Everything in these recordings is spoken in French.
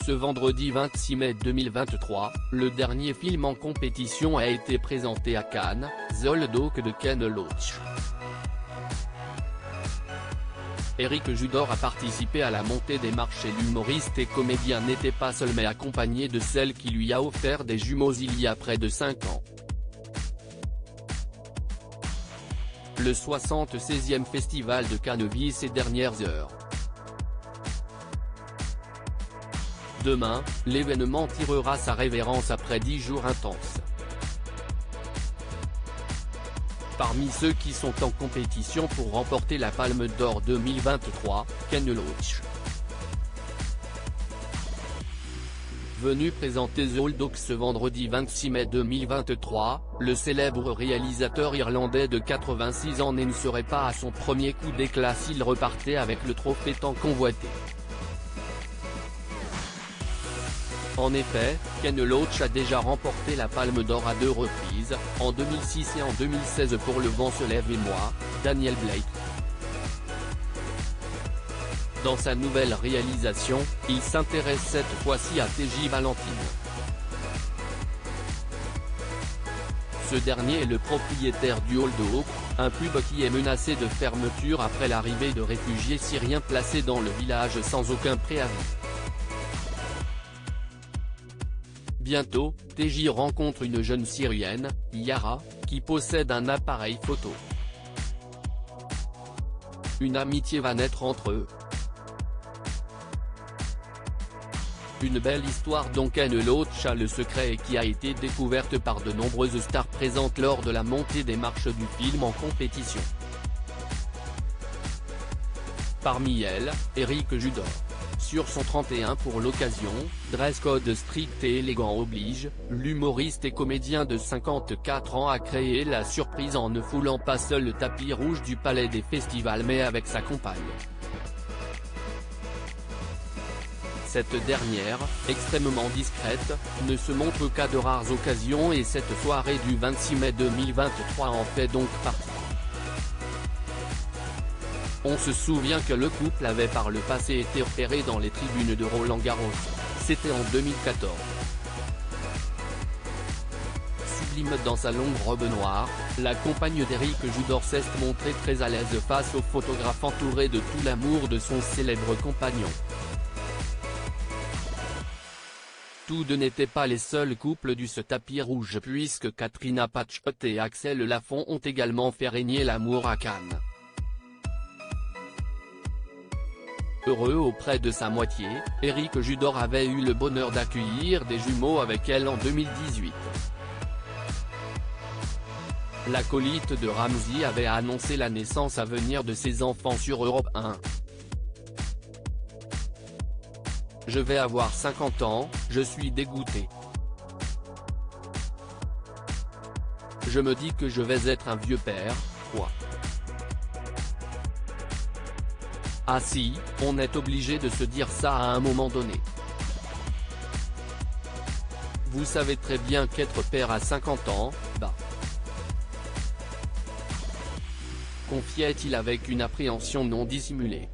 Ce vendredi 26 mai 2023, le dernier film en compétition a été présenté à Cannes, The Old Oak de Ken Loach. Eric Judor a participé à la montée des marches et l'humoriste et comédien n'était pas seul mais accompagné de celle qui lui a offert des jumeaux il y a près de 5 ans. Le 76e festival de Cannes vit ces dernières heures. Demain, l'événement tirera sa révérence après 10 jours intenses. Parmi ceux qui sont en compétition pour remporter la Palme d'Or 2023, Ken Loach. Venu présenter The Old Oak ce vendredi 26 mai 2023, le célèbre réalisateur irlandais de 86 ans ne serait pas à son premier coup d'éclat s'il repartait avec le trophée tant convoité. En effet, Ken Loach a déjà remporté la Palme d'Or à 2 reprises, en 2006 et en 2016 pour Le vent se lève et moi, Daniel Blake. Dans sa nouvelle réalisation, il s'intéresse cette fois-ci à T.J. Valentine. Ce dernier est le propriétaire du Old Oak, un pub qui est menacé de fermeture après l'arrivée de réfugiés syriens placés dans le village sans aucun préavis. Bientôt, T.J. rencontre une jeune Syrienne, Yara, qui possède un appareil photo. Une amitié va naître entre eux. Une belle histoire dont Ken Loach a le secret et qui a été découverte par de nombreuses stars présentes lors de la montée des marches du film en compétition. Parmi elles, Eric Judor. Sur son 31 pour l'occasion, dress code strict et élégant oblige, l'humoriste et comédien de 54 ans a créé la surprise en ne foulant pas seul le tapis rouge du Palais des Festivals mais avec sa compagne. Cette dernière, extrêmement discrète, ne se montre qu'à de rares occasions et cette soirée du 26 mai 2023 en fait donc partie. On se souvient que le couple avait par le passé été repéré dans les tribunes de Roland-Garros, c'était en 2014. Sublime dans sa longue robe noire, la compagne d'Eric Judor s'est montrée très à l'aise face aux photographes entourés de tout l'amour de son célèbre compagnon. Tous deux n'étaient pas les seuls couples du ce tapis rouge puisque Katrina Patchot et Axel Lafont ont également fait régner l'amour à Cannes. Heureux auprès de sa moitié, Eric Judor avait eu le bonheur d'accueillir des jumeaux avec elle en 2018. L'acolyte de Ramsey avait annoncé la naissance à venir de ses enfants sur Europe 1. Je vais avoir 50 ans, je suis dégoûté. Je me dis que je vais être un vieux père, quoi. Ah si, on est obligé de se dire ça à un moment donné. Vous savez très bien qu'être père à 50 ans, bah. Confiait-il avec une appréhension non dissimulée.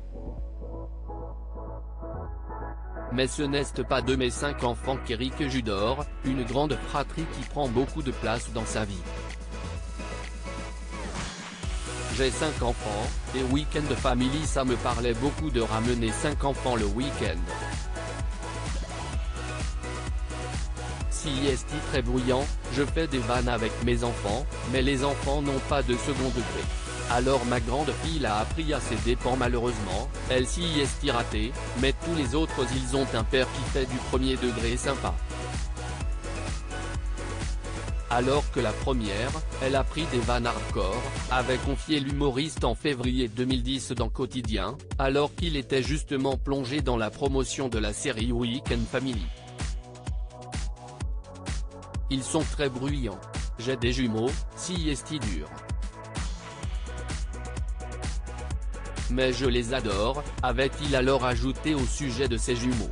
Mais ce n'est pas de mes 5 enfants qu'Eric Judor, une grande fratrie qui prend beaucoup de place dans sa vie. J'ai 5 enfants, et Weekend Family ça me parlait beaucoup de ramener 5 enfants le week-end. Si est très bruyant, je fais des vannes avec mes enfants, mais les enfants n'ont pas de second degré. Alors ma grande fille l'a appris à ses dépens malheureusement, elle s'y est ratée, mais tous les autres ils ont un père qui fait du premier degré sympa. Alors que la première, elle a pris des vannes hardcore, avait confié l'humoriste en février 2010 dans Quotidien, alors qu'il était justement plongé dans la promotion de la série Weekend Family. Ils sont très bruyants. J'ai des jumeaux, si est dur. Mais je les adore, avait-il alors ajouté au sujet de ses jumeaux.